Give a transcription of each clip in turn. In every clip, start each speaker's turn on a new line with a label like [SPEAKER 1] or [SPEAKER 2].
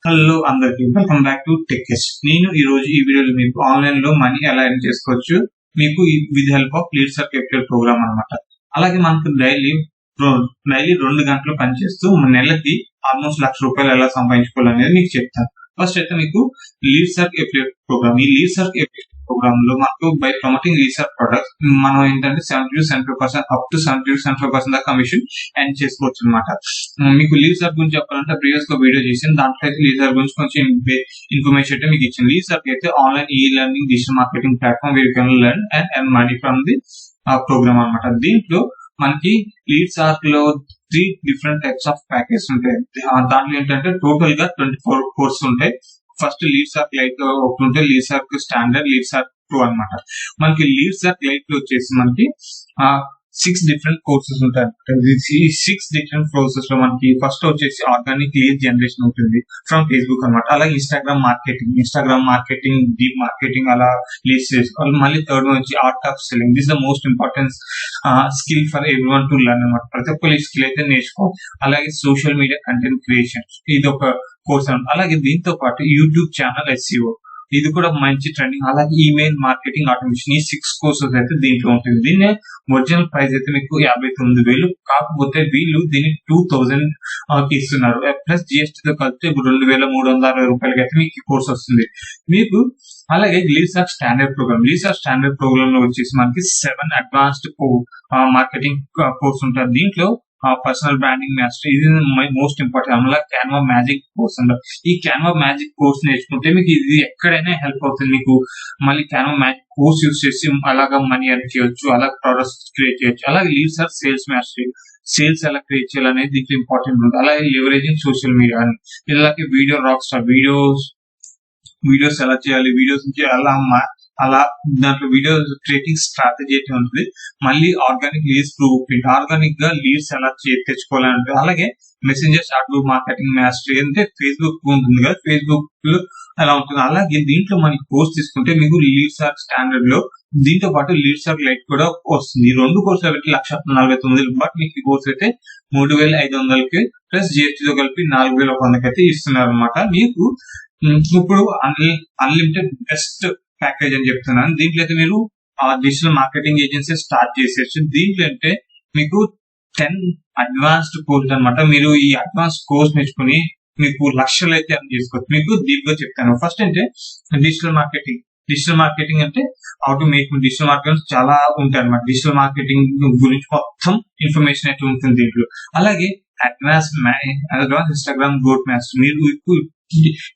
[SPEAKER 1] Hello అందరికి welcome back to టెక్కెస్. నేను ఈ రోజు ఈ వీడియోలో మీకు ఆన్లైన్ లో మనీ ఎలా ఎర్న్ చేసుకోవచ్చు మీకు with help of lead circle capital program అనమాట. అలాగే మనకు డైలీ 2 గంటలు పనిచేస్తూ నెలకి ఆల్మోస్ట్ ₹1,00,000 ఎలా సంపాదించుకోవాలనేది మీకు చెప్తాను. ఫస్ట్ అయితే మీకు లీడ్ సర్కిల్ క్యాపిటల్ ప్రోగ్రామ్. ఈ లీడ్ సర్కిల్ క్యాపిటల్ ప్రోగ్రామ్ లో మనకు బై ప్రమోటింగ్ రీసెర్చ్ ప్రొడక్ట్స్ మనం ఏంటంటే 70-75% అప్ టు 70-75% దాకా కమిషన్ ఎర్న్ చేసుకోవచ్చు అనమాట. మీకు లీడ్ సర్చ్ గురించి చెప్పాలంటే ప్రీవియస్ గా వీడియో చేసింది, దాంట్లో అయితే లీడ్ సర్చ్ గురించి కొంచెం ఇన్ఫర్మేషన్ అయితే మీకు ఇచ్చింది. లీడ్ సర్చ్ అయితే online e learning digital marketing platform where you can learn and earn money from the program అనమాట. దీంట్లో మనకి లీడ్ సర్చ్ లో 3 డిఫరెంట్ టైప్స్ ఆఫ్ ప్యాకేజ్ ఉంటాయి. దాంట్లో ఏంటంటే టోటల్ గా 24 కోర్సెస్ ఉంటాయి. ఫస్ట్ లీడ్ సర్చ్ లైట్ ఒకటి ఉంటే lead search standard, lead search 2 అనమాట. మనకి లీడ్ సర్చ్ లైట్ లో వచ్చేసి మనకి 6 డిఫరెంట్ కోర్సెస్ ఉంటాయి. ఈ 6 డిఫరెంట్ కోర్సెస్ లో మనకి ఫస్ట్ వచ్చేసి ఆర్గానిక్ లీడ్ జనరేషన్ ఉంటుంది ఫ్రమ్ ఫేస్బుక్ అనమాట. అలాగే ఇన్స్టాగ్రామ్ మార్కెటింగ్, డీప్ మార్కెటింగ్ అలా లీడ్స్ చేసుకోవాలి. మళ్ళీ థర్డ్ వచ్చి art of selling. This the most important skill for everyone to learn అనమాట. ప్రతి ఒక్కరు ఈ స్కిల్ అయితే నేర్చుకోవాలి. అలాగే సోషల్ మీడియా కంటెంట్ క్రియేషన్ ఇది ఒక కోర్స్ అనమాట. అలాగే దీంతో పాటు యూట్యూబ్ ఛానల్ SEO ఇది కూడా మంచి ట్రెండింగ్. అలాగే ఈమెయిల్ మార్కెటింగ్ ఆటోమేషన్ ఈ 6 కోర్సెస్ అయితే దీంట్లో ఉంటుంది. దీన్ని ఒరిజినల్ ప్రైస్ అయితే మీకు 59,000, కాకపోతే వీళ్ళు దీన్ని 2,000 ఇస్తున్నారు. ప్లస్ GST తో కలిపితే ₹2,360 అయితే మీకు ఈ కోర్స్ వస్తుంది మీకు. అలాగే లీడ్ సర్చ్ స్టాండర్డ్ ప్రోగ్రామ్ లో వచ్చేసి మనకి 7 అడ్వాన్స్డ్ మార్కెటింగ్ కోర్స్ ఉంటుంది. దీంట్లో పర్సనల్ బ్రాండింగ్ మాస్టర్ ఇది మోస్ట్ ఇంపార్టెంట్. అందులో క్యాన్వా మ్యాజిక్ కోర్స్ అంటారు. ఈ క్యాన్వా మ్యాజిక్ కోర్స్ నేర్చుకుంటే మీకు ఇది ఎక్కడైనా హెల్ప్ అవుతుంది. మీకు మళ్ళీ క్యాన్వా మ్యాజిక్ కోర్స్ యూస్ చేసి అలాగా మనీ ఎర్న్ చేయొచ్చు, అలాగే ప్రొడక్ట్స్ క్రియేట్ చేయొచ్చు. అలాగే lead search sales mastery, sales ఎలా క్రియేట్ చేయాలనేది దీంట్లో ఇంపార్టెంట్ ఉంటుంది. అలాగే లెవరేజింగ్ సోషల్ మీడియా అని, ఇలాగే వీడియో రాక్ స్టార్ వీడియోస్ ఎలా చేయాలి, వీడియోస్ నుంచి అలా దాంట్లో వీడియో క్రియేటింగ్ స్ట్రాటజీ అయితే ఉంటుంది. మళ్ళీ organic leads blue print, organic గా లీడ్స్ ఎలా తెచ్చుకోవాలని ఉంటుంది. అలాగే మెసెంజర్ షార్ట్బుక్ మార్కెటింగ్ మాస్టరీ అంటే ఫేస్బుక్ ఉంటుంది కదా, ఫేస్బుక్ ఎలా ఉంటుంది. అలాగే దీంట్లో మనకి కోర్స్ తీసుకుంటే మీకు లీడ్ సర్చ్ స్టాండర్డ్ లో దీంతో పాటు లీడ్ సర్చ్ లైట్ కూడా వస్తుంది. ఈ 2 కోర్సులు పెట్టి 1,49,000, బట్ మీకు ఈ కోర్స్ అయితే 3,500కి ప్లస్ GST తో కలిపి 4,100కి అయితే ఇస్తున్నారు అనమాట. మీకు ఇప్పుడు అన్లిమిటెడ్ బెస్ట్ ప్యాకేజ్ అని చెప్తున్నాను. దీంట్లో అయితే మీరు డిజిటల్ మార్కెటింగ్ ఏజెన్సీ స్టార్ట్ చేసేయచ్చు. దీంట్లో అంటే మీకు 10 అడ్వాన్స్డ్ కోర్స్ అనమాట. మీరు ఈ అడ్వాన్స్ కోర్స్ నేర్చుకుని మీకు లక్షలు అయితే అర్థం చేసుకోవచ్చు. మీకు డీప్ గా చెప్తాను. ఫస్ట్ అంటే డిజిటల్ మార్కెటింగ్ అంటే how to make digital marketing చాలా ఉంటాయి అనమాట. డిజిటల్ మార్కెటింగ్ గురించి మొత్తం ఇన్ఫర్మేషన్ అయితే ఉంటుంది దీంట్లో. అలాగే అడ్వాన్స్ ఇన్స్టాగ్రామ్ గ్రోత్ మాస్టర్,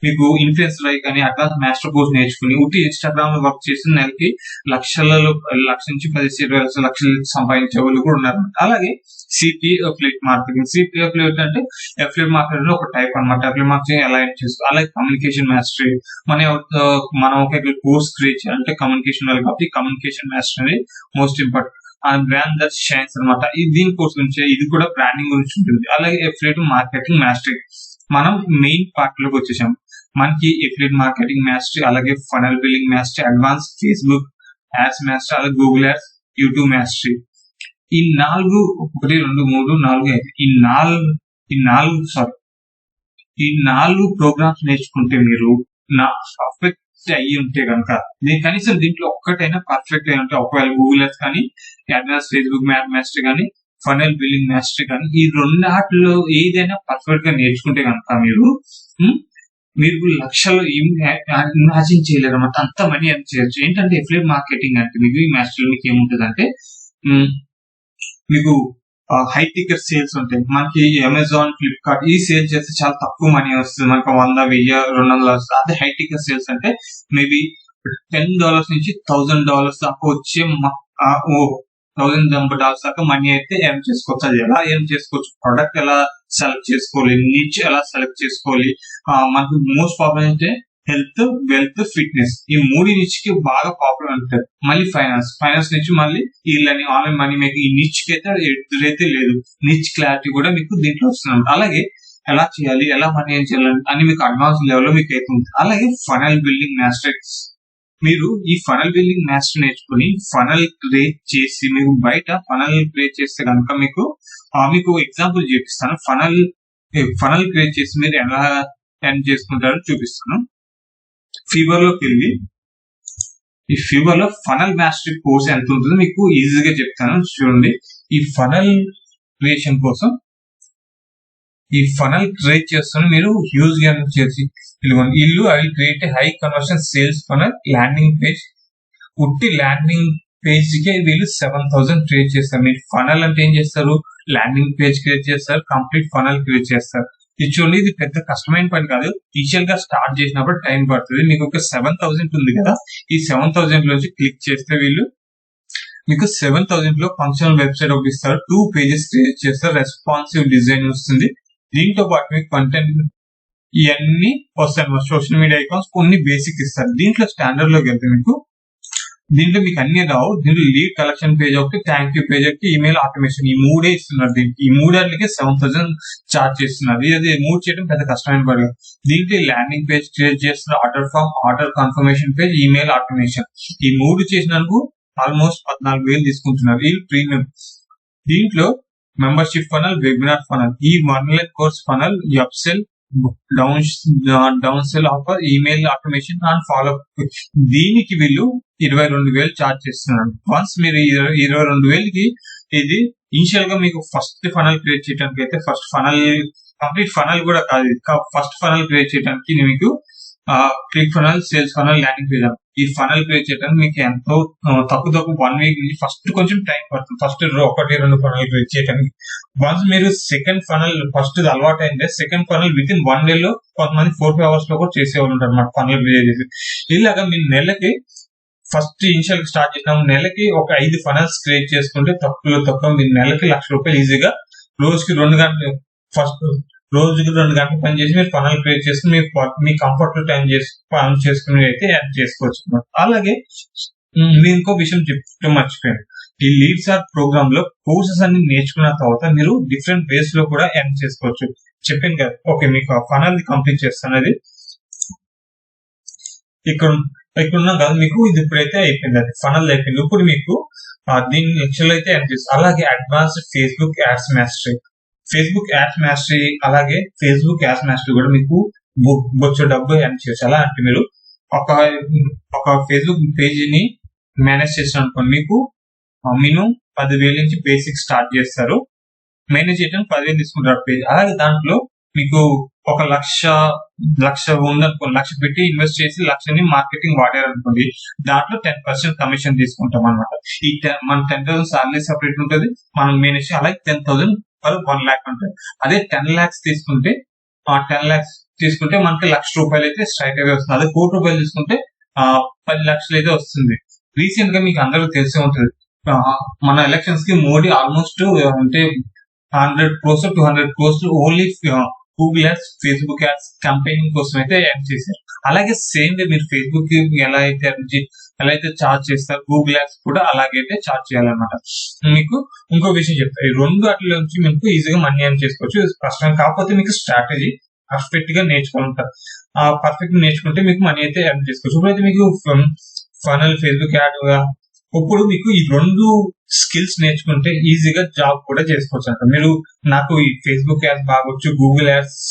[SPEAKER 1] మీకు ఇన్ఫ్లుయెన్సర్ కానీ అడ్వాన్స్ మాస్టర్ కోర్స్ నేర్చుకుని ఇన్స్టాగ్రామ్ లో వర్క్ చేసిన నెలకి లక్ష నుంచి 10-20 లక్షలు సంపాదించే వాళ్ళు కూడా ఉన్నారు. అలాగే CPA అఫిలియేట్ మార్కెటింగ్ అంటే అఫిలియేట్ మార్కెటింగ్ ఒక టైప్ అనమాట. అఫిలియేట్ మార్కెటింగ్ ఎలా చేసుకోవాలి. అలాగే కమ్యూనికేషన్ మాస్టరీ, మనం ఒక కోర్స్ క్రియేట్ చేయాలంటే కమ్యూనికేషన్ వాళ్ళు కాబట్టి కమ్యూనికేషన్ మాస్టర్ అనేది most important. Brand that shines అనమాట. దీని కోర్స్ గురించి ఇది కూడా బ్రాండింగ్ గురించి ఉంటుంది. అలాగే అఫిలియేట్ మార్కెటింగ్ మాస్టరీ మనం మెయిన్ పార్ట్ లోకి వచ్చేసాం. మనకి అఫిలియేట్ మార్కెటింగ్ మాస్టరీ, అలాగే funnel building mastery, advance Facebook ads mastery, అలాగే గూగుల్ యాడ్స్, యూట్యూబ్ మాస్టరీ. ఈ 4 1 2 3 4 5 ఈ 4 ప్రోగ్రామ్స్ నేర్చుకుంటే మీరు పర్ఫెక్ట్ అయ్యి ఉంటే కనుక కనీసం దీంట్లో ఒక్కటైనా పర్ఫెక్ట్ అయి ఉంటే, ఒకవేళ గూగుల్ యాడ్స్ కానీ, అడ్వాన్స్ ఫేస్బుక్ మాస్టరీ కానీ, ఫనల్ బిల్డింగ్ మాస్టరీ కానీ, ఈ 2 ఏదైనా పర్ఫెక్ట్ గా నేర్చుకుంటే కనుక మీరు లక్షలు ఇమాజిన్ చేయలేరు అన్నమాట. అంత మనీ ఎర్న్ చేయొచ్చు. ఏంటంటే అఫిలియేట్ మార్కెటింగ్ అంటే మీకు ఈ మాస్టరీ మీకు ఏముంటుంది అంటే మీకు హై టికెట్ సేల్స్ ఉంటాయి. మనకి అమెజాన్, ఫ్లిప్కార్ట్ ఈ సేల్స్ చేస్తే చాలా తక్కువ మనీ వస్తుంది. మనకు 100, 1000, 200 వస్తుంది. అదే హై టికెట్ సేల్స్ అంటే మేబీ $10 నుంచి $1,000 దాకా వచ్చే $1,000 దాకా మనీ అయితే ఎర్న్ చేసుకోవచ్చు. అది ఎలా ఎర్న్ చేసుకోవచ్చు, ప్రొడక్ట్ ఎలా సెలెక్ట్ చేసుకోవాలి, నిచ్ ఎలా సెలెక్ట్ చేసుకోవాలి. మనకు మోస్ట్ పాపులర్ అంటే హెల్త్, వెల్త్, ఫిట్నెస్ ఈ 3 నిచ్ కి బాగా పాపులర్ ఉంటుంది. మళ్ళీ ఫైనాన్స్ నుంచి మళ్ళీ వీళ్ళని ఆన్లైన్ మనీ మేకింగ్ ఈ నిచ్ కి అయితే ఎదురైతే లేదు. నిచ్ క్లారిటీ కూడా మీకు దీంట్లో వస్తుంది. అలాగే ఎలా చేయాలి, ఎలా మనీ ఏం చేయాలి అని మీకు అడ్వాన్స్ లెవెల్ లో మీకు అయితే ఉంది. అలాగే ఫనల్ బిల్డింగ్ మాస్టర్స్, మీరు ఈ ఫనల్ బిల్డింగ్ మాస్టర్ నేర్చుకుని ఫనల్ క్రియేట్ చేసి మీకు బయట ఫనల్ క్రియేట్ చేస్తే కనుక మీకు ఎగ్జాంపుల్ చూపిస్తాను. ఫనల్ క్రియేట్ చేసి మీరు ఎర్న్ చేసుకుంటారో చూపిస్తాను. ఫీవర్ లోకి వెళ్ళి ఈ ఫీవర్ లో ఫనల్ మాస్టరీ కోర్స్ ఎంత ఉంటుందో మీకు ఈజీగా చెప్తాను చూడండి. ఈ ఫనల్ క్రియేషన్ కోసం ఈ ఫనల్ క్రియేట్ చేస్తాను మీరు హ్యూజ్ గా చేసి ఇల్లు I will create high conversion sales funnel landing page. ఉట్టి ల్యాండింగ్ పేజ్ కి వీళ్ళు 7,000 క్రియేట్ చేస్తారు. మీరు ఫనల్ అంటే ఏం చేస్తారు, ల్యాండింగ్ పేజ్ క్రియేట్ చేస్తారు, కంప్లీట్ ఫనల్ క్రియేట్ చేస్తారు. ఇది చూడండి, ఇది పెద్ద కష్టమైన పని కాదు. ఇనిషియల్ గా స్టార్ట్ చేసినప్పుడు టైం పడుతుంది. మీకు ఒక 7,000 ఉంది కదా, ఈ 7,000 లోంచి క్లిక్ చేస్తే వీళ్ళు మీకు 7,000 లో ఫంక్షనల్ వెబ్సైట్ ఒకటి ఇస్తారు. 2 పేజెస్ క్రియేట్ చేస్తారు, రెస్పాన్సివ్ డిజైన్ వస్తుంది. దీంతో పాటు మీకు కంటెంట్ ఇవన్నీ వస్తాయి. సోషల్ మీడియా ఐకాన్స్ కొన్ని బేసిక్ ఇస్తారు. దీంట్లో స్టాండర్డ్ లోకి వెళ్తే దీంట్లో మీకు అన్ని రావు. దీంట్లో లీడ్ కలెక్షన్ పేజ్ ఒకటి, థ్యాంక్ యూ పేజ్ ఒకటి, ఈమెయిల్ ఆటోమేషన్, ఈ 3 ఇస్తున్నారు. దీనికి ఈ 3 7,000 చార్జ్ చేస్తున్నారు. ఇది 3 చేయడం పెద్ద కష్టమైన పని. దీంట్లో ల్యాండింగ్ పేజ్ క్రియేట్ చేస్తున్నారు, order form, order confirmation page, email automation. ఈ 3 చేసినందుకు ఆల్మోస్ట్ 14,000 తీసుకుంటున్నారు. ఇది ప్రీమియం. దీంట్లో మెంబర్షిప్ ఫనల్, వెబినార్ ఫనల్, ఈ 1 lakh course funnel, upsell, down cell offer, email automation and follow up. దీనికి వీళ్ళు 22,000 చార్జ్ చేస్తున్నారు. వన్స్ మీరు 22,000కి ఇది ఇనిషియల్ గా మీకు ఫస్ట్ ఫనల్ క్రియేట్ చేయడానికి అయితే, ఫస్ట్ ఫనల్ కంప్లీట్ ఫనల్ కూడా కాదు, ఫస్ట్ ఫనల్ క్రియేట్ చేయడానికి మీకు click funnel, sales funnel, landing page. ఈ ఫనల్ క్రియేట్ చేయడానికి మీకు ఎంతో తక్కువ 1 వీక్ నుంచి ఫస్ట్ కొంచెం టైం పడుతుంది. ఫస్ట్ 1-2 ఫనల్ క్రియేట్ చేయడానికి. వన్స్ మీరు సెకండ్ ఫనల్ ఫస్ట్ అలవాటు అయిందే, second funnel with in 1 day లో కొంతమంది 4-5 hours లో కూడా చేసేవాళ్ళు ఉంటారు అన్నమాట ఫనల్ క్రియేట్ చేసి. ఇలాగా మీరు నెలకి ఫస్ట్ ఇనిషియల్ స్టార్ట్ చేసినాము, నెలకి ఒక 5 ఫనల్స్ క్రియేట్ చేసుకుంటే తక్కువ మీరు నెలకి ₹1,00,000 ఈజీగా, రోజుకి 2 గంటలు, రోజుకి 2 గంటలు పని చేసి మీరు ఫనల్ క్రియేట్ చేసుకుని మీ కంఫర్ట్ టైం పని చేసుకుని అయితే ఎర్న్ చేసుకోవచ్చు. అలాగే నేను ఇంకో విషయం చెప్తూ మర్చిపోయాను. ఈ లీడ్స్ ఆర్ ప్రోగ్రామ్ లో కోర్సెస్ అన్ని నేర్చుకున్న తర్వాత మీరు డిఫరెంట్ వేస్ లో కూడా ఎర్న్ చేసుకోవచ్చు. చెప్పాను కదా, ఓకే మీకు ఫనల్ కంప్లీట్ చేస్తాను. అది ఇక్కడ ఉన్న కదా మీకు ఇది ఇప్పుడైతే అయిపోయింది, అది ఫనల్ అయిపోయింది. ఇప్పుడు మీకు దీన్ని యాక్చువల్ అయితే ఎర్న్ చేస్తారు. అలాగే advanced Facebook ads mastery, Facebook ads mastery, అలాగే ఫేస్బుక్ యాడ్స్ మాస్టరీ కూడా మీకు బొచ్చు డబ్బు ఎర్న్ చేయొచ్చు. ఎలా అంటే మీరు ఒక ఫేస్బుక్ పేజీని మేనేజ్ చేసిన అనుకోండి, మీకు మినిమం 10,000 నుంచి బేసిక్ స్టార్ట్ చేస్తారు. మేనేజ్ చేయడానికి 10,000 తీసుకుంటారు పేజ్. అలాగే దాంట్లో మీకు ఒక లక్ష ఉందనుకోండి, 1,00,000 పెట్టి ఇన్వెస్ట్ చేసి 1,00,000ని మార్కెటింగ్ వాడారనుకోండి, దాంట్లో 10% కమిషన్ తీసుకుంటాం అనమాట. ఈ మన 10,000 సాలరీ సపరేట్ ఉంటుంది, మనం మేనేజ్. అలాగే 10,000 per 1 lakh ఉంటుంది. అదే 10 lakhs తీసుకుంటే, 10 lakhs తీసుకుంటే మనకి ₹1,00,000 అయితే స్ట్రైట్ అవే వస్తుంది. అదే ₹1,00,000 తీసుకుంటే 10 lakhs అయితే వస్తుంది. రీసెంట్ గా మీకు అందరూ తెలిసే ఉంటుంది, మన ఎలక్షన్స్ కి మోడీ ఆల్మోస్ట్ అంటే 100 crores 200 crores only Google ads, Facebook ads campaigning కోసం అయితే యాడ్ చేశారు. అలాగే సేమ్ డే మీరు ఫేస్బుక్ ఎలా అయితే చార్జ్ చేస్తారు, గూగుల్ యాడ్స్ కూడా అలాగైతే చార్జ్ చేయాలన్నమాట. మీకు ఇంకో విషయం చెప్తారు, ఈ 2 వాటిలో నుంచి మీకు ఈజీగా మనీ ఎర్న్ చేసుకోవచ్చు. కష్టం కాకపోతే మీకు స్ట్రాటజీ పర్ఫెక్ట్ గా నేర్చుకుంటారు. పర్ఫెక్ట్ నేర్చుకుంటే మీకు మనీ అయితే ఎర్న్ చేసుకోవచ్చు. ఇప్పుడైతే మీకు ఫనల్, ఫేస్బుక్ యాడ్, ఇప్పుడు మీకు ఈ 2 స్కిల్స్ నేర్చుకుంటే ఈజీగా జాబ్ కూడా చేసుకోవచ్చు అంట. మీరు నాకు ఈ ఫేస్బుక్ యాడ్స్ బాగా వచ్చు, గూగుల్ యాడ్స్,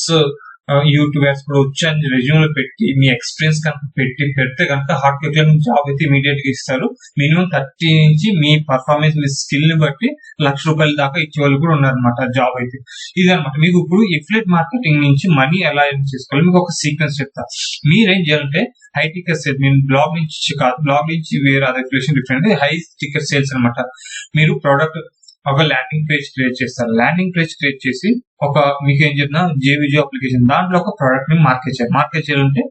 [SPEAKER 1] యూట్యూబ్ యాడ్స్ కూడా వచ్చు అని రెజ్యూమ్ లో పెట్టి మీ ఎక్స్పీరియన్స్ కనుక పెడితే కనుక హార్ట్ క్లిక్ లో జాబ్ అయితే ఇమీడియట్ గా ఇస్తారు. మినిమం 30 నుంచి మీ పర్ఫార్మెన్స్, మీ స్కిల్ ని బట్టి ₹1,00,000 దాకా ఇచ్చే వాళ్ళు కూడా ఉన్నారనమాట జాబ్ అయితే. ఇదనమాట. మీకు ఇప్పుడు ఎఫిలియేట్ మార్కెటింగ్ నుంచి మనీ ఎలా ఎర్న్ చేసుకోవాలి మీకు ఒక సీక్వెన్స్ చెప్తా. మీరేం చేయాలంటే హై టికెట్ సేల్స్, మీరు బ్లాగ్ నుంచి కాదు, బ్లాగ్ నుంచి వేరే other different, high ticket sales అనమాట. మీరు ప్రోడక్ట్ ఒక ల్యాండింగ్ పేజ్ క్రియేట్ చేస్తారు. ల్యాండింగ్ పేజ్ క్రియేట్ చేసి మీకు ఏం చెప్పిన జేవిజీ అప్లికేషన్, దాంట్లో ఒక ప్రోడక్ట్ ని మార్కెట్ చేయాలంటే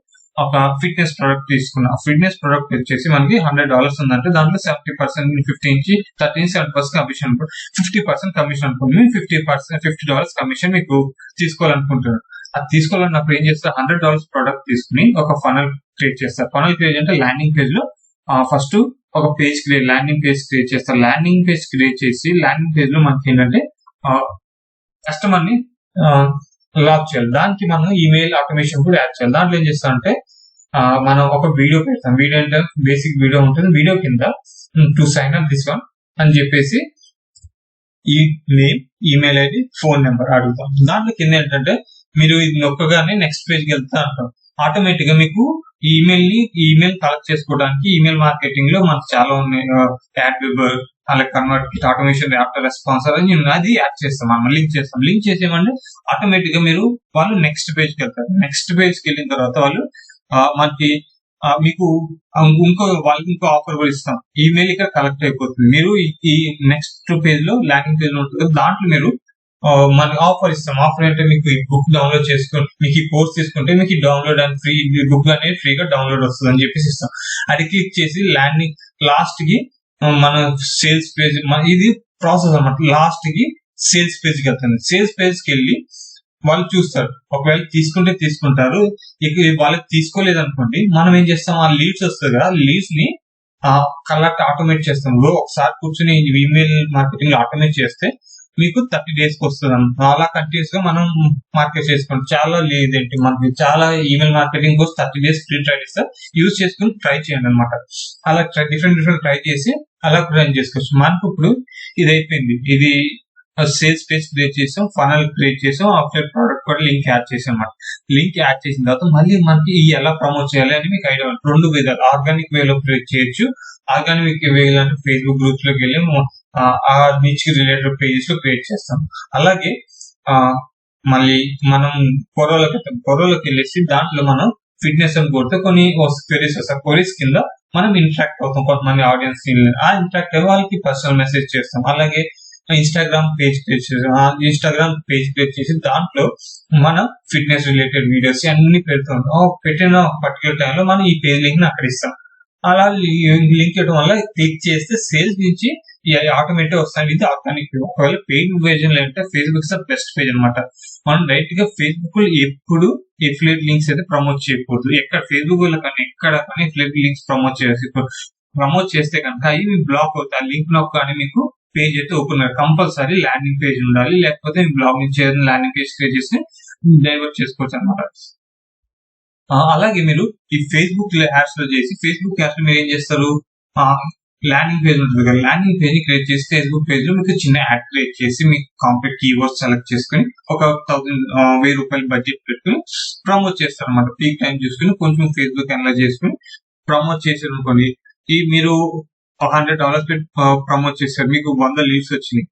[SPEAKER 1] ఒక ఫిట్నెస్ ప్రోడక్ట్ తీసుకున్నా, ఫిట్నెస్ ప్రోడక్ట్ వచ్చేసి మనకి $100 ఉందంటే దాంట్లో 70% 50 నుంచి 70% కమిషన్, 50% కమిషన్ అనుకోండి. $50 కమిషన్ మీకు తీసుకోవాలనుకుంటున్నారు. అది తీసుకోవాలన్నప్పుడు ఏం చేస్తారు, $100 ప్రోడక్ట్ తీసుకుని ఒక ఫనల్ క్రియేట్ చేస్తారు. ఫనల్ క్రియేట్ అంటే ల్యాండింగ్ పేజ్ లో ఫస్ట్ ఒక పేజ్ ల్యాండింగ్ పేజ్ క్రియేట్ చేస్తారు. ల్యాండింగ్ పేజ్ క్రియేట్ చేసి ల్యాండింగ్ పేజ్ లో మనకి ఏంటంటే కస్టమర్ ని లాక్ చేయాలి. దానికి మనం ఈమెయిల్ ఆటోమేషన్ కూడా యాడ్ చేయాలి. దాంట్లో ఏం చేస్తామంటే మనం ఒక వీడియో పెడతాం. వీడియో అంటే బేసిక్ వీడియో ఉంటుంది. వీడియో కింద to sign up this one అని చెప్పేసి ఈ name, email ID, phone number అడుగుతాం. దాంట్లో కింద ఏంటంటే మీరు ఇది నొక్కగానే నెక్స్ట్ పేజ్కి వెళ్తా అంటాం. ఆటోమేటిక్ గా మీకు ఈమెయిల్ కలెక్ట్ చేసుకోవడానికి ఈమెయిల్ మార్కెటింగ్ లో మనకు చాలా ఉన్నాయి. యాడ్ వెబర్, అలాగే కన్వర్ట్ కిట్, ఆటోమేషన్, ఆఫ్టర్ రెస్పాన్సర్ అని అది యాడ్ చేస్తాం. మనం లింక్ చేసేయమంటే ఆటోమేటిక్ గా మీరు వాళ్ళు నెక్స్ట్ పేజ్కి వెళ్తారు. నెక్స్ట్ పేజ్కి వెళ్ళిన తర్వాత వాళ్ళు మనకి మీకు వాళ్ళకి ఇంకో ఆఫర్ కూడా ఇస్తాం. ఈమెయిల్ ఇక్కడ కలెక్ట్ అయిపోతుంది. మీరు ఈ నెక్స్ట్ పేజ్ లో ల్యాండింగ్ పేజ్ లో ఉంటుంది, దాంట్లో మీరు మనకి ఆఫర్ ఇస్తాం. ఆఫర్ అంటే మీకు ఈ బుక్ డౌన్లోడ్ చేసుకుంటే, మీకు ఈ కోర్స్ తీసుకుంటే మీకు ఈ డౌన్లోడ్ అండ్ ఫ్రీ బుక్ అనేది ఫ్రీగా డౌన్లోడ్ వస్తుంది అని చెప్పేసి ఇస్తాం. అది క్లిక్ చేసి ల్యాండింగ్ లాస్ట్ కి మన సేల్స్ పేజ్, ఇది ప్రాసెస్ అన్నమాట. లాస్ట్ కి సేల్స్ పేజ్ కి వెళ్తుంది. సేల్స్ పేజ్ కి వెళ్ళి వాళ్ళు చూస్తారు. ఒకవేళ తీసుకుంటే తీసుకుంటారు, ఇక వాళ్ళకి తీసుకోలేదు అనుకోండి, మనం ఏం చేస్తాం, ఆ లీడ్స్ వస్తుంది కదా, లీడ్స్ ని కలెక్ట్ ఆటోమేట్ చేస్తాం. ఒకసారి కూర్చొని ఈమెయిల్ మార్కెటింగ్ ఆటోమేట్ చేస్తే మీకు 30 days కి వస్తుంది అన్నమాట. అలా కంటిన్యూస్ గా మనం మార్కెట్ చేసుకోండి. చాలా లేదేంటి, మనకి చాలా ఈమెయిల్ మార్కెటింగ్ కోసం 30 days ఫ్రీ ట్రై ఇస్తారు. యూజ్ చేసుకుని ట్రై చేయండి అనమాట. అలా డిఫరెంట్ ట్రై చేసి అలా రన్ చేసుకోవచ్చు. మనకు ఇప్పుడు ఇది అయిపోయింది. ఇది సేల్స్ పేజ్ క్రియేట్ చేసాం, ఫనల్ క్రియేట్ చేసాం, ఆఫ్టర్ ప్రోడక్ట్ కూడా లింక్ యాడ్ చేసాం అన్నమాట. లింక్ యాడ్ చేసిన తర్వాత మళ్ళీ మనకి ఎలా ప్రమోట్ చేయాలి అని మీకు ఐడియా. 2 విధాలు, ఆర్గానిక్ వేలో క్రియేట్ చేయొచ్చు. ఆర్గానిక్ వేలో అంటే ఫేస్బుక్ గ్రూప్స్ లోకి వెళ్ళి ఆ నిచ్ రిలేటెడ్ పేజెస్ లో క్రియేట్ చేస్తాం. అలాగే మళ్ళీ మనం కొరోలోకి వెళ్ళేసి దాంట్లో మనం ఫిట్నెస్ అని కొడితే కొన్ని క్వరీస్ వస్తాయి. క్వరీస్ కింద మనం ఇంటరాక్ట్ అవుతాం. కొంతమంది ఆడియన్స్ ఆ ఇంటరాక్ట్ అయ్యి వాళ్ళకి పర్సనల్ మెసేజ్ చేస్తాం. అలాగే ఇన్స్టాగ్రామ్ పేజ్ క్రియేట్ చేసి దాంట్లో మన ఫిట్నెస్ రిలేటెడ్ వీడియోస్ అన్ని పెడుతాం. పెట్టిన పర్టికులర్ టైంలో మనం ఈ పేజ్ లింక్ ని అక్కడ ఇస్తాం. అలా లింక్ ఇవ్వడం వల్ల క్లిక్ చేస్తే సేల్స్ నుంచి ఆటోమేటిక్ వస్తాయి. ఇది ఆర్గానిక్. ఒకవేళ పెయిడ్ వర్జన్ అంటే ఫేస్బుక్ బెస్ట్ పేజ్ అనమాట. మనం డైరెక్ట్ గా ఫేస్బుక్ లో ఎప్పుడు ఎఫిలియేట్ లింక్స్ అయితే ప్రమోట్ చేయకూడదు. ఎక్కడ ఫేస్బుక్ లో కానీ ఎక్కడ కానీ ఎఫిలియేట్ లింక్స్ ప్రమోట్ చేస్తే కనుక అవి బ్లాక్ అవుతాయి. ఆ లింక్ లో కానీ మీకు పేజ్ అయితే ఓపెన్ అయ్యారు. కంపల్సరీ ల్యాండింగ్ పేజ్ ఉండాలి, లేకపోతే బ్లాగ్ నుంచి ఏదైనా ల్యాండింగ్ పేజ్ క్రియేట్ చేసి డైవర్ట్ చేసుకోవచ్చు అనమాట. అలాగే మీరు ఈ ఫేస్బుక్ యాడ్స్ లో చేసి, ఫేస్బుక్ యాడ్స్ లో మీరు ఏం చేస్తారు, ల్యాండింగ్ పేజ్ ఉంటుంది కదా, ల్యాండింగ్ పేజ్ ని క్రియేట్ చేసి ఫేస్బుక్ పేజ్ లో మీకు చిన్న యాడ్ క్రియేట్ చేసి మీకు కాంప్లీట్ కీవర్డ్స్ సెలెక్ట్ చేసుకుని ఒక 1000 రూపాయలు బడ్జెట్ పెట్టుకుని ప్రమోట్ చేస్తారు అనమాట. పీక్ టైం చూసుకుని కొంచెం ఫేస్బుక్ అనలైజ్ చేసుకుని ప్రమోట్ చేసారు అనుకోండి. ఈ మీరు $100 పెట్టి ప్రమోట్ చేస్తారు, మీకు 100 లీడ్స్ వచ్చినాయి.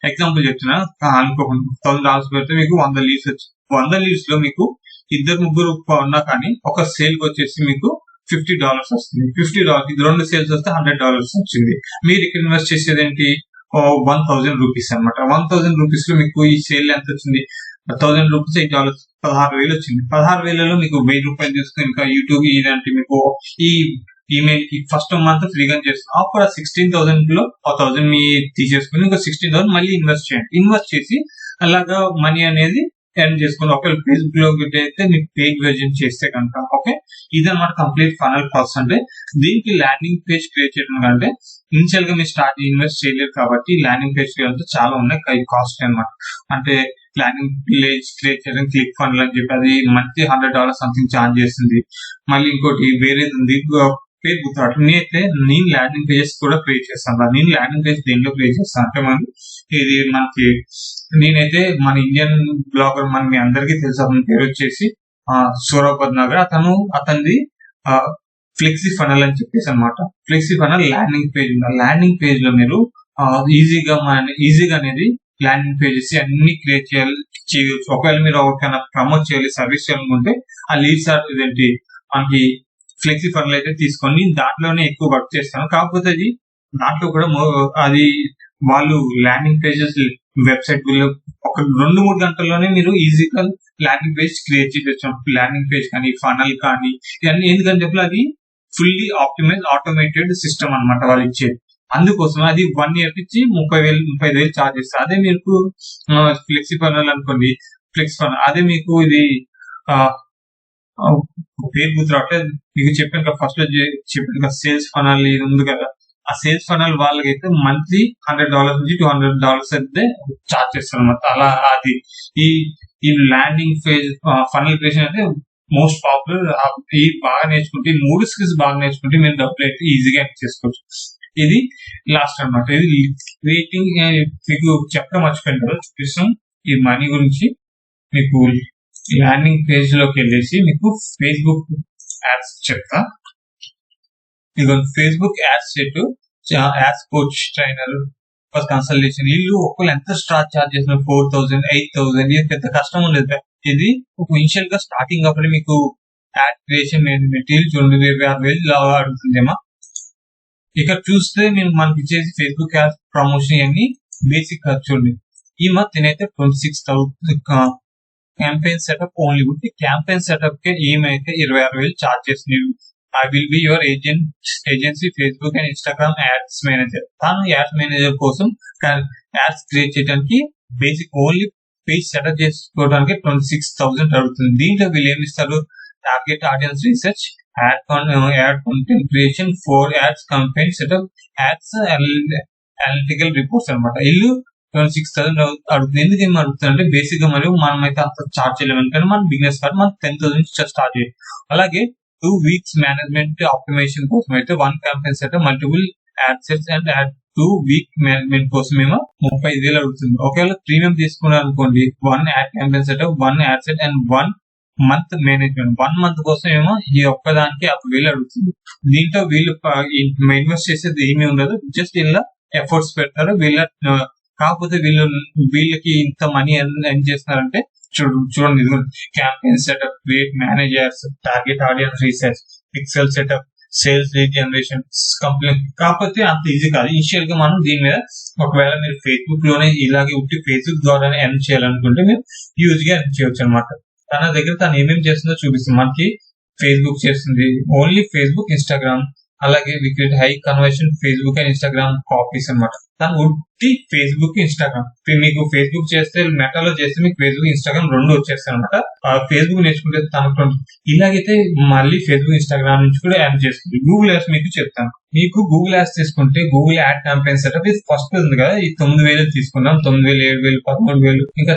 [SPEAKER 1] ఎగ్జాంపుల్ చెప్తున్నా, అనుకోకుండా $1000 పెడితే మీకు 100 లీడ్స్ వచ్చాయి. 100 లీడ్స్ లో మీకు 2-3 ఉన్నా కానీ ఒక సేల్ కి వచ్చేసి మీకు $50 వస్తుంది. $50 ఇది 2 సేల్స్ వస్తే $100 వచ్చింది. మీరు ఇక్కడ ఇన్వెస్ట్ చేసేది ఏంటి, 1000 రూపీస్ అనమాట. 1000 రూపీస్ లో మీకు ఈ సేల్ ఎంత వచ్చింది, 1000 రూపీస్ $8, 16,000 వచ్చింది. 16,000లో మీకు 1000 రూపాయలు తీసుకుని ఇంకా యూట్యూబ్ ఇదంటే మీకు ఈ ఈమెయిల్ కి ఫస్ట్ మంత్ ఫ్రీగా చేస్తాం. అప్పుడు ఆ 16,000 లో 1,000 మీ తీసేసుకుని ఇంకా 16,000 మళ్ళీ ఇన్వెస్ట్ చేయండి. ఇన్వెస్ట్ చేసి అలాగా మనీ అనేది ఎర్న్ చేసుకోండి. ఒకవేళ ఫేస్బుక్ లో అయితే మీకు పేజ్ వర్జన్ చేస్తే కనుక. ఓకే, ఇదన్నమాట కంప్లీట్ ఫనల్ ప్రాసెస్. అంటే దీనికి ల్యాండింగ్ పేజ్ క్రియేట్ చేయడం కంటే ఇనిషియల్ గా మీరు స్టార్ట్ ఇన్వెస్ట్ చేయలేరు కాబట్టి ల్యాండింగ్ పేజ్ చేయాలంటే చాలా ఉన్నాయి, కాస్ట్ అనమాట. అంటే ల్యాండింగ్ పేజ్ క్రియేట్ చేయడం క్లిక్ ఫనల్ అని చెప్పి అది మంత్లీ $100 సంథింగ్ ఛార్జ్ చేస్తుంది. మళ్ళీ ఇంకోటి వేరేది ఉంది పేజ్ గుర్తురావట్లేదు. నేను ల్యాండింగ్ పేజెస్ కూడా క్రియేట్ చేస్తాను. నేను ల్యాండింగ్ పేజ్ దేనిలో క్రియేట్ చేస్తాను అంటే ఇది మనకి, నేనైతే మన ఇండియన్ బ్లాగర్ మీ అందరికీ తెలుసు, అతని పేరు వచ్చేసి సౌరభ్ భద్నగర్. అతనిది ఫ్లెక్సీ ఫనల్ అని చెప్పేసి అనమాట. ఫ్లెక్సీ ఫనల్ ల్యాండింగ్ పేజ్ ఉంది. ల్యాండింగ్ పేజ్ లో మీరు ఈజీగా అనేది ల్యాండింగ్ పేజెస్ అన్ని క్రియేట్ చేయవచ్చు. ఒకవేళ మీరు ఎవరికైనా ప్రమోట్ చేయాలి, సర్వీస్ చేయాలనుకుంటే ఆ లీడ్స్ ఇదేంటి మనకి ఫ్లెక్సీ ఫనల్ అయితే తీసుకొని దాంట్లోనే ఎక్కువ వర్క్ చేస్తాను. కాకపోతే అది దాంట్లో కూడా అది వాళ్ళు ల్యాండింగ్ పేజెస్ వెబ్సైట్ ఒక 2-3 గంటల్లోనే మీరు ఈజీగా ల్యాండింగ్ పేజ్ క్రియేట్ చేయొచ్చు. ల్యాండింగ్ పేజ్ కానీ ఫనల్ కానీ ఇవన్నీ ఎందుకంటే అది ఫుల్లీ ఆటోమేటెడ్ సిస్టమ్ అనమాట వాళ్ళు ఇచ్చేది. అందుకోసం అది 1 year నుంచి 35,000 ఛార్జ్ చేస్తారు. అదే మీకు ఫ్లెక్సీ ఫనల్ అనుకోండి, ఫ్లెక్సీ ఫనల్ అదే మీకు ఇది పేరు గుర్తురావట్లేదు. మీకు చెప్పాను ఫస్ట్ లో చెప్పాను సేల్స్ ఫనల్ ఇది ఉంది కదా, ఆ సేల్స్ ఫనల్ వాళ్ళకైతే మంత్లీ $100 నుంచి $200 అయితే చార్జ్ చేస్తారు అనమాట. అలా అది ఈ ల్యాండింగ్ పేజ్ ఫనల్ క్రియేషన్ అయితే మోస్ట్ పాపులర్. ఈ బాగా నేర్చుకుంటే, 3 స్కిల్స్ బాగా నేర్చుకుంటే మీరు డబ్బులు అయితే ఈజీగా చేసుకోవచ్చు. ఇది లాస్ట్ అనమాట. ఇది రేటింగ్ మీకు చెప్పడం మర్చిపోయింది కదా, చూపిస్తాం ఈ మనీ గురించి. మీకు ల్యాండింగ్ పేజ్ లోకి వెళ్ళేసి మీకు ఫేస్బుక్ యాడ్స్ చెప్తా. ఇదిగో Facebook ads set, ads coach trainer first consultation. వీళ్ళు ఒకళ్ళు ఎంత చార్జ్ చేసిన 4,000 8,000, ఇది పెద్ద కష్టం ఉండదు. ఇది ఒక ఇనిషియల్ గా స్టార్టింగ్ అప్పుడు మీకు యాడ్ క్రియేషన్ మెటీరియల్ చూడండి 26,000 అడుగుతుందేమో. ఇక్కడ చూస్తే మనకి ఇచ్చేసి ఫేస్బుక్ యాడ్ ప్రమోషన్ అన్ని బేసిక్ చూడండి. ఈ మంత్ నేనైతే 26,000 క్యాంపెయిన్ సెటప్ ఓన్లీ ఉంది. క్యాంపెయిన్ సెటప్ కే ఏమైతే 26,000 చార్జ్ చేస్తున్నాయి. I will be your agency Facebook and Instagram ads manager. తాను యాడ్స్ మేనేజర్ కోసం యాడ్స్ క్రియేట్ చేయడానికి బేసిక్ ఓన్లీ పేజ్ సెటప్ చేసుకోవడానికి 26,000 అడుగుతుంది. దీంట్లో వీళ్ళు ఏమి ఇస్తారు? Target audience research, add content creation, 4 ads campaign setup, ads analytical reports అనమాట. వీళ్ళు 26,000 అడుగుతుంది. ఎందుకు ఏమి అడుగుతుంది అంటే బేసిక్ గా మరియు మనం అయితే అంత చార్జ్ చేయలేము. ఎందుకంటే మనం బిజినెస్ కార్డ్ మనం 10,000 నుంచి స్టార్ట్ చేయాలి. అలాగే 2 weeks మేనేజ్మెంట్ ఆప్టిమైజేషన్ కోసం అయితే 1 campaign setup, multiple add sets and 2 week management కోసం ఏమో 35,000 అడుగుతుంది. ఒకవేళ ప్రీమియం తీసుకున్నారు అనుకోండి, 1 ad campaign setup, 1 add set and 1 month management. 1 month కోసం ఏమో ఈ ఒక్కదానికి 10,000 అడుగుతుంది. దీంట్లో వీళ్ళు ఇన్వెస్ట్ చేసేది ఏమీ ఉండదు, జస్ట్ ఇలా ఎఫర్ట్స్ పెడతారు. కాకపోతే వీళ్ళకి ఇంత మనీ ఎర్న్ చేస్తున్నారంటే చూడండి. Campaign setup, create managers, target audience research, pixel setup, sales lead generation, complaint. కాకపోతే అంత ఈజీ కాదు. ఇనిషియల్ గా మనం దీని మీద ఒకవేళ మీరు ఫేస్బుక్ లోనే ఇలాగే ఉట్టి ఫేస్బుక్ ద్వారానే ఎర్న్ చేయాలనుకుంటే మీరు యూజ్ గా ఎర్న్ చేయొచ్చు అనమాట. తన దగ్గర తను ఏమేమి చేస్తుందో చూపిస్తుంది. మనకి ఫేస్బుక్ చేస్తుంది ఓన్లీ ఫేస్బుక్, ఇన్స్టాగ్రామ్, అలాగే we create high conversion Facebook and Instagram copies అనమాట. తను ఉట్టి ఫేస్బుక్, ఇన్స్టాగ్రామ్. మీకు ఫేస్బుక్ చేస్తే మెటాలో చేస్తే మీకు ఫేస్బుక్, ఇన్స్టాగ్రామ్ 2 వచ్చేస్తాయి అనమాట. ఫేస్బుక్ నేర్చుకుంటే తనకు ఇలాగైతే మళ్ళీ ఫేస్బుక్, ఇన్స్టాగ్రామ్ నుంచి కూడా యాడ్ చేస్తుంది. గూగుల్ యాడ్స్ మీకు చెప్తాను. మీకు గూగుల్ యాడ్స్ తీసుకుంటే గూగుల్ యాడ్ క్యాంపెయిన్ సెటప్ ఇది ఫస్ట్ ఉంది కదా, ఈ 9,000 తీసుకున్నాం. 9,000, 7,000, 13,000, ఇంకా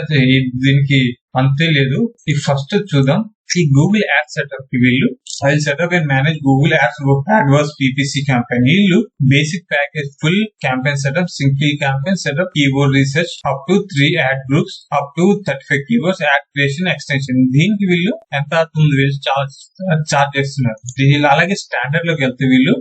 [SPEAKER 1] దీనికి అంతే లేదు. ఈ ఫస్ట్ చూద్దాం. ఈ గూగుల్ యాడ్ సెటప్ కి వీళ్ళు I setup and manage Google AdWords PPC campaign. వీళ్ళు basic package, full campaign setup, single campaign setup, keyboard research, up to 3 ad groups, up to 35 keywords, ad creation, extension. దీనికి వీళ్ళు ఎంత 9,000 charge చేస్తున్నారు. వీళ్ళు అలాగే standard లోకి వెళ్తే వీళ్ళు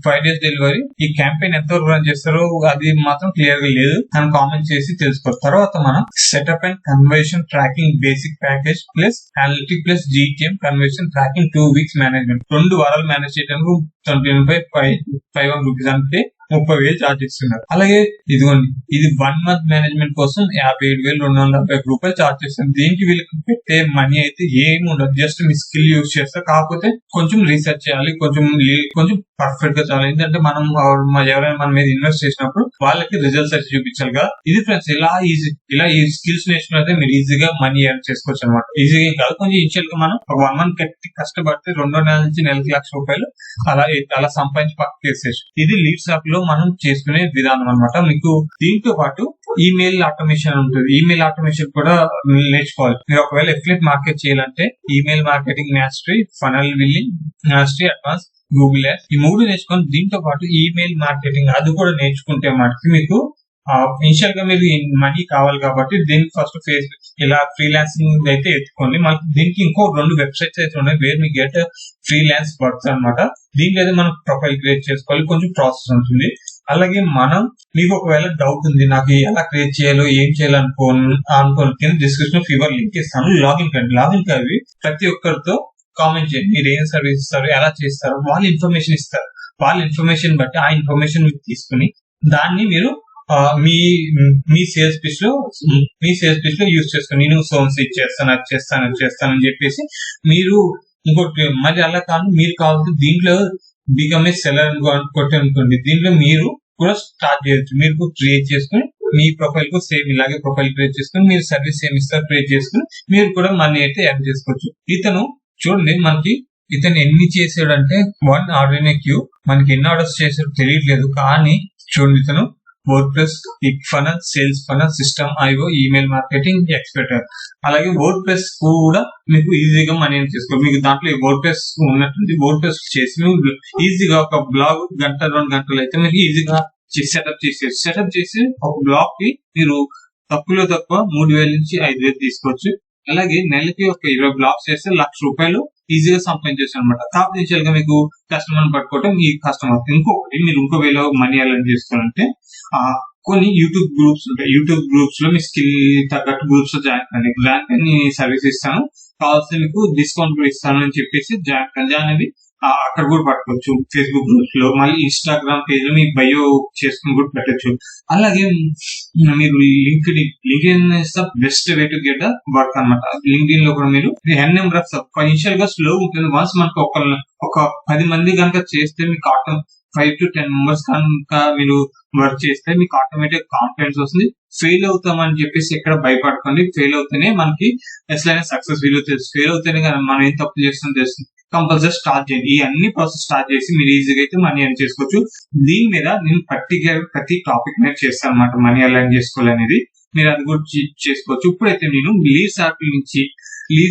[SPEAKER 1] 5 days డెలివరీ. ఈ క్యాంపెయిన్ ఎంత వరకు రన్ చేస్తారో అది మాత్రం క్లియర్ గా లేదు, అని కామెంట్ చేసి తెలుసుకోవాలి. తర్వాత మనం setup and conversion tracking basic package plus analytic plus GTM conversion tracking 2 weeks management. 2 వారాలు మేనేజ్ చేయడానికి 25 రూపీస్ అంటే 30,000 చార్జ్ చేస్తున్నారు. అలాగే ఇదిగోండి, ఇది 1 month మేనేజ్మెంట్ కోసం 57,270 రూపాయలు చార్జ్ చేస్తారు. దీనికి వీళ్ళకి పెట్టే మనీ అయితే ఏమి ఉండదు, జస్ట్ మీ స్కిల్ యూజ్ చేస్తారు. కాకపోతే కొంచెం రీసెర్చ్ చేయాలి, కొంచెం పర్ఫెక్ట్ గా చాలి. ఎందుకంటే మనం ఎవరైనా మన మీద ఇన్వెస్ట్ చేసినప్పుడు వాళ్ళకి రిజల్ట్స్ అయితే చూపించాలి కదా. ఇది ఫ్రెండ్స్, ఇలా ఈ స్కిల్స్ నేర్చుకున్నైతే మీరు ఈజీగా మనీ ఎర్న్ చేసుకోవచ్చు అనమాట. ఈజీగా కాదు, కొంచెం ఇనిషియల్ గా మనం ఒక 1 month కష్టపడితే 2 నెలల నుంచి నెలకి ₹1,00,000 అలా సంపాదించి పక్కకి వేసేయచ్చు. ఇది లీడ్స్ యాప్ లో మనం చేసుకునే విధానం అనమాట. మీకు దీంతో పాటు ఈమెయిల్ ఆటోమేషన్ ఉంటుంది. ఈమెయిల్ ఆటోమేషన్ కూడా నేర్చుకోవాలి. మీరు ఒకవేళ ఎఫిలియేట్ మార్కెట్ చేయాలంటే email marketing mastery, funnel billing mastery, advance Google ads, ఈ 3 నేర్చుకొని దీంతో పాటు ఈమెయిల్ మార్కెటింగ్ అది కూడా నేర్చుకుంటే మనకి మీకు ఇనిషియల్ గా మీరు మనీ కావాలి కాబట్టి దీనికి ఫస్ట్ ఫేస్బుక్ ఇలా ఫ్రీలాన్సింగ్ అయితే ఎత్తుకోండి. మనకి దీనికి ఇంకో 2 వెబ్సైట్స్ అయితే ఉన్నాయి where me get freelance works అనమాట. దీంట్లో అయితే మనం ప్రొఫైల్ క్రియేట్ చేసుకోవాలి, కొంచెం ప్రాసెస్ ఉంటుంది. అలాగే మీకు ఒకవేళ డౌట్ ఉంది, నాకు ఎలా క్రియేట్ చేయాలో ఏం చేయాలో అనుకోని డిస్క్రిప్షన్ ఫీవర్ లింక్ ఇస్తాను. లాగిన్ అవి ప్రతి ఒక్కరితో కామెంట్ చేయండి. మీరు ఏం సర్వీస్ ఇస్తారు, ఎలా చేస్తారు, వాళ్ళు ఇన్ఫర్మేషన్ ఇస్తారు. వాళ్ళ ఇన్ఫర్మేషన్ బట్టి ఆ ఇన్ఫర్మేషన్ మీరు తీసుకుని దాన్ని మీరు మీ సేల్స్ పిచ్ లో యూజ్ చేసుకుని నేను సోన్స్ ఇచ్చేస్తాను, అది చేస్తాను అని చెప్పేసి మీరు ఇంకోటి మరి అలా కాదు, మీరు కావాలి దీంట్లో బికమ్ ఏ సెల్లర్ అనుకోండి. దీంట్లో మీరు కూడా స్టార్ట్ చేయొచ్చు. మీరు క్రియేట్ చేసుకుని మీ ప్రొఫైల్ కు సేమ్ ఇలాగే ప్రొఫైల్ క్రియేట్ చేసుకుని మీరు సర్వీస్ ఏమి ఇస్తారు క్రియేట్ చేసుకుని మీరు కూడా మనీ అయితే యాడ్ చేసుకోవచ్చు. చూడండి ఇతను ఎన్ని చేసాడంటే 1 ఆర్డర్ ఇన్ ఏ క్యూ. మనకి ఎన్ని ఆర్డర్స్ చేసాడో తెలియట్లేదు, కానీ చూడండి ఇతను WordPress, funnel, sales funnel, system IO, email marketing expert. అలాగే వర్డ్ప్రెస్ కూడా మీకు ఈజీగా మనీ చేసుకోవాలి. మీకు దాంట్లో వర్డ్ప్రెస్ ఉన్నట్టుంది. వర్డ్ప్రెస్ చేసి ఈజీగా ఒక బ్లాగ్ 1-2 గంటలు అయితే మీరు ఈజీగా సెటప్ చేసి ఒక బ్లాగ్ కి మీరు తక్కువ 3,000 నుంచి 5,000 తీసుకోవచ్చు. అలాగే నెలకి ఒక 20 బ్లాగ్స్ చేస్తే ₹1,00,000 ఈజీగా సంపాదించొచ్చు అనమాట. కాన్ఫిడెన్షియల్ గా మీకు కస్టమర్ పట్టుకోవడం ఈ కస్టమర్. ఇంకొకటి మీరు ఇంకో వేలో మనీ ఎర్న్ చేసుకోవాలంటే కొన్ని యూట్యూబ్ గ్రూప్స్ ఉంటాయి. యూట్యూబ్ గ్రూప్స్ లో మీ స్కిల్ తగ్గట్టు గ్రూప్స్ లో జాయిన్ కండి. జాయిన్ కానీ సర్వీస్ ఇస్తాను, కావాల్సి మీకు డిస్కౌంట్ కూడా ఇస్తాను అని చెప్పేసి జాయిన్ అవి అక్కడ కూడా పట్టుకోవచ్చు. ఫేస్బుక్ గ్రూప్స్ లో, మళ్ళీ ఇన్స్టాగ్రామ్ పేజ్ లో మీ బయో చేసుకుని కూడా పెట్టచ్చు. అలాగే మీరు LinkedIn is the best way to get work అనమాట. లింక్డ్ఇన్ లో కూడా మీరు నెంబర్ ఆఫ్ ఇనిషియల్ గా స్లో ఉంటుంది. వన్స్ మనకు ఒక 10 మంది కనుక చేస్తే మీకు 5 to 10 మెంబర్స్ కనుక మీరు వర్క్ చేస్తే మీకు ఆటోమేటిక్ కాన్ఫిడెన్స్ వస్తుంది. ఫెయిల్ అవుతామని చెప్పేసి ఎక్కడ భయపడకండి. ఫెయిల్ అవుతేనే మనకి ఎట్లయినా సక్సెస్ విలువ తెలుసు. ఫెయిల్ అవుతేనే కానీ మనం ఏం తప్పు చేస్తామో తెలుస్తుంది. కంపల్సరీ స్టార్ట్ చేయండి. ఈ అన్ని ప్రాసెస్ స్టార్ట్ చేసి మీరు ఈజీగా అయితే మనీ ఎర్న్ చేసుకోవచ్చు. దీని మీద నేను ప్రతి టాపిక్ మీద చేస్తాను అనమాట, మనీ ఎర్న్ చేసుకోవాలనేది. మీరు అది కూడా చేసుకోవచ్చు. ఇప్పుడైతే నేను లీడ్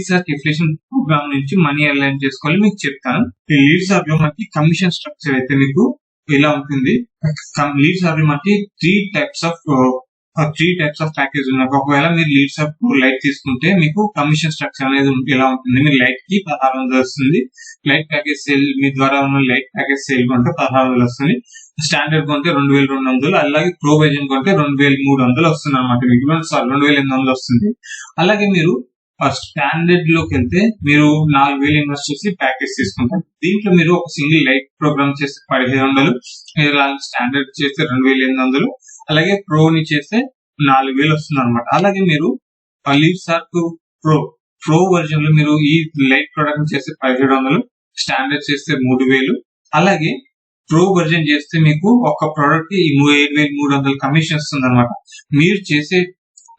[SPEAKER 1] సర్క్ ఎఫిలియేషన్ ప్రోగ్రామ్ నుంచి మనీ ఎర్న్ చేసుకోవాలి మీకు చెప్తాను. ఈ లీడ్ సర్క్ లో మనకి కమిషన్ స్ట్రక్చర్ అయితే మీకు ఇలా ఉంటుంది. లీడ్ సర్క్ లో మనకి త్రీ టైప్స్ ఆఫ్ ప్యాకేజ్ ఉన్నాయి. ఒకవేళ మీరు లీడ్ సర్క్ లైట్ తీసుకుంటే మీకు కమిషన్ స్ట్రక్చర్ అనేది ఎలా ఉంటుంది. మీరు లైట్ కి 1600 వస్తుంది. లైట్ ప్యాకేజ్ సేల్ మీ ద్వారా ఉన్న లైట్ ప్యాకేజ్ సేల్ కొంటే 1600 వస్తుంది. స్టాండర్డ్ కొంటే 2200, అలాగే ప్రో వెర్షన్ కొంటే 2300 వస్తుంది అనమాట. మీకు 2800 వస్తుంది. అలాగే మీరు స్టాండర్డ్ లోకి వెళ్తే మీరు 4000 ఇన్వెస్ట్ చేసి ప్యాకేజ్ తీసుకుంటారు. దీంట్లో మీరు ఒక సింగిల్ లైట్ ప్రోగ్రామ్ చేస్తే 1500, స్టాండర్డ్ చేస్తే 2800, అలాగే ప్రోని చేస్తే 4000 వస్తుంది అనమాట. అలాగే మీరు లీడ్ సర్క్ ప్రో వర్జన్ లో మీరు ఈ లైట్ ప్రొడక్ట్ చేస్తే 1700, స్టాండర్డ్ చేస్తే 3000, అలాగే ప్రో వర్జన్ చేస్తే మీకు ఒక ప్రోడక్ట్ కి 7300 కమిషన్ వస్తుంది అనమాట.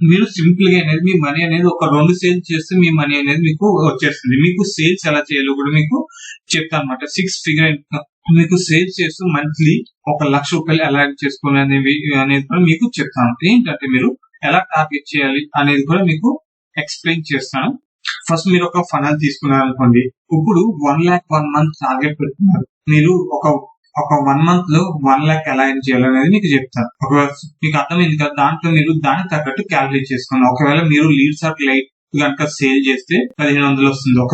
[SPEAKER 1] మీరు సింపుల్ గా అనేది మీ మనీ అనేది ఒక 2 సేల్స్ చేస్తే మీ మనీ అనేది మీకు వచ్చేస్తుంది. మీకు సేల్స్ ఎలా చేయాలో కూడా మీకు చెప్తాను అనమాట. 6 ఫిగర్ ఇన్కమ్ మీకు సేల్స్ చేస్తూ మంత్లీ ₹1,00,000 ఎలా చేసుకోవాలి అనేది కూడా మీకు చెప్తాను. ఏంటంటే మీరు ఎలా టార్గెట్ చేయాలి అనేది కూడా మీకు ఎక్స్ప్లెయిన్ చేస్తాను. ఫస్ట్ మీరు ఒక ఫనల్ తీసుకున్నారు అనుకోండి. ఇప్పుడు 1 lakh 1 month టార్గెట్ పెడుతున్నారు. మీరు ఒక 1 month లో 1 lakh ఎలా ఎర్న్ చేయాలనేది మీకు చెప్తాను. ఒకవేళ మీకు అర్థమైంది కదా, దాంట్లో మీరు దానికి తగ్గట్టు క్యాలిక్యులేట్ చేసుకోండి. ఒకవేళ మీరు లీడ్ సర్క్ లైట్ కనుక సేల్ చేస్తే 1500 వస్తుంది. ఒక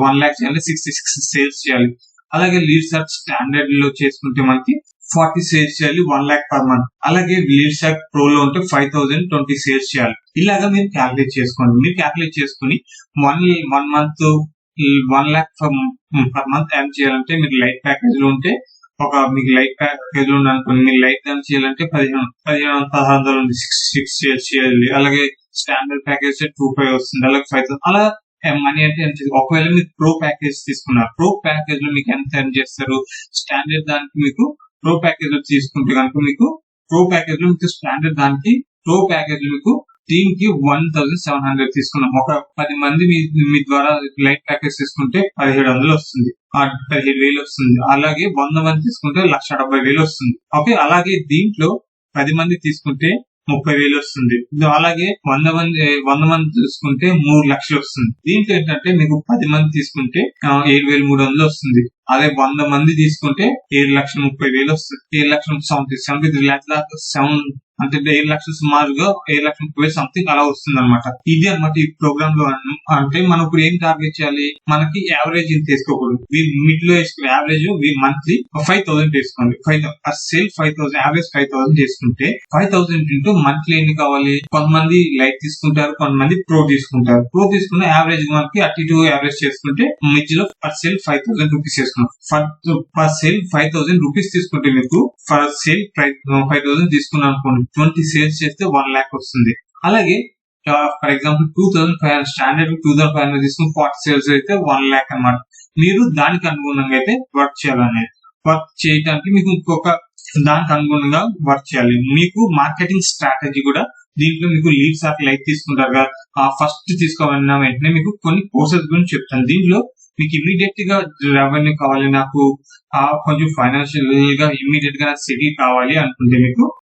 [SPEAKER 1] 1 lakh చేయాలి, 66 సేల్స్ చేయాలి. అలాగే లీడ్ సర్క్ స్టాండర్డ్ లో చేసుకుంటే మనకి 40 సేల్స్ చేయాలి, 1 lakh per month. అలాగే లీడ్ సర్క్ ప్రో లో ఉంటే 5020 సేల్స్ చేయాలి. ఇలాగా మీరు క్యాలిక్యులేట్ చేసుకోండి. మీరు క్యాలిక్యులేట్ చేసుకుని 1 month 1 lakh per month earn చేయాలంటే మీరు లైట్ ప్యాకేజ్ లో ఉంటే మీకు లైట్ ప్యాకేజ్ లో అనుకోండి. మీరు లైట్ ఎర్న్ చేయాలంటే 1600 6 సేల్స్ చేయాలి. అలాగే స్టాండర్డ్ ప్యాకేజ్ 25 వస్తుంది. అలాగే 5000 అలా మనీ అంటే ఒకవేళ మీరు ప్రో ప్యాకేజ్ తీసుకున్నారు, ప్రో ప్యాకేజ్ లో మీకు ఎంత ఎర్న్ చేస్తారు. స్టాండర్డ్ దానికి మీకు ప్రో ప్యాకేజ్ లో తీసుకుంటే కనుక మీకు ప్రో ప్యాకేజ్ లో మీకు స్టాండర్డ్ దానికి ప్రో ప్యాకేజ్ లో మీకు టీమ్ కి 1700 తీసుకున్నాం. ఒక 10 మంది మీ ద్వారా లైట్ ప్యాకేజ్ తీసుకుంటే 1700 వస్తుంది, 17,000 వస్తుంది. అలాగే 100 మంది తీసుకుంటే 1,70,000 వస్తుంది. ఓకే, అలాగే దీంట్లో 10 మంది తీసుకుంటే 30,000 వస్తుంది. అలాగే 100 మంది తీసుకుంటే 3 లక్షలు వస్తుంది. దీంట్లో ఏంటంటే మీకు 10 మంది తీసుకుంటే 7,300 వస్తుంది. అదే 100 మంది తీసుకుంటే 7,30,000 వస్తుంది. 7,73,000 అంటే 7 లక్షలు సుమారుగా 7,30,000 సంథింగ్ అలా వస్తుంది అనమాట. ఇది అనమాట ఈ ప్రోగ్రామ్ లో. అంటే మనం ఇప్పుడు ఏం టార్గెట్ చేయాలి, మనకి యావరేజ్ ఇంత తీసుకోకూడదు. మిడ్ లో వేసుకుని యావరేజ్ మంత్లీ 5,000 తీసుకోండి. 5,000 యావరేజ్ 5,000 తీసుకుంటే 5,000 ఇంటూ మంత్లీ ఎన్ని కావాలి. కొంతమంది లైట్ తీసుకుంటారు, కొంతమంది ప్రో తీసుకుంటారు. ప్రో తీసుకున్న యావరేజ్ మనకి అటు ఇటు యావరేజ్ చేసుకుంటే మధ్యలో పర్ సేల్ 5,000 రూపీస్ చేసుకున్నాం. పర్ సేల్ 5,000 రూపీస్ తీసుకుంటే మీకు పర్ సేల్ 5,000 తీసుకున్నాం అనుకోండి. 20 సేల్స్ చేస్తే 1 lakh వస్తుంది. అలాగే ఫర్ ఎగ్జాంపుల్ 2,500 స్టాండర్డ్ 2,500 తీసుకుని 40 సేల్స్ అయితే 1 lakh అన్నమాట. మీరు దానికి అనుగుణంగా అయితే వర్క్ చేయాలనేది. వర్క్ చేయడానికి మీకు దానికి అనుగుణంగా వర్క్ చేయాలి. మీకు మార్కెటింగ్ స్ట్రాటజీ కూడా దీంట్లో మీకు లీడ్ సర్క్ లైట్ తీసుకుంటారు కదా, ఫస్ట్ తీసుకోవాలన్న వెంటనే మీకు కొన్ని కోర్సెస్ గురించి చెప్తాను. దీంట్లో మీకు ఇమీడియట్ గా రెవెన్యూ కావాలి, నాకు కొంచెం ఫైనాన్షియల్ గా ఇమీడియట్ గా సెటిల్ కావాలి అనుకుంటే మీకు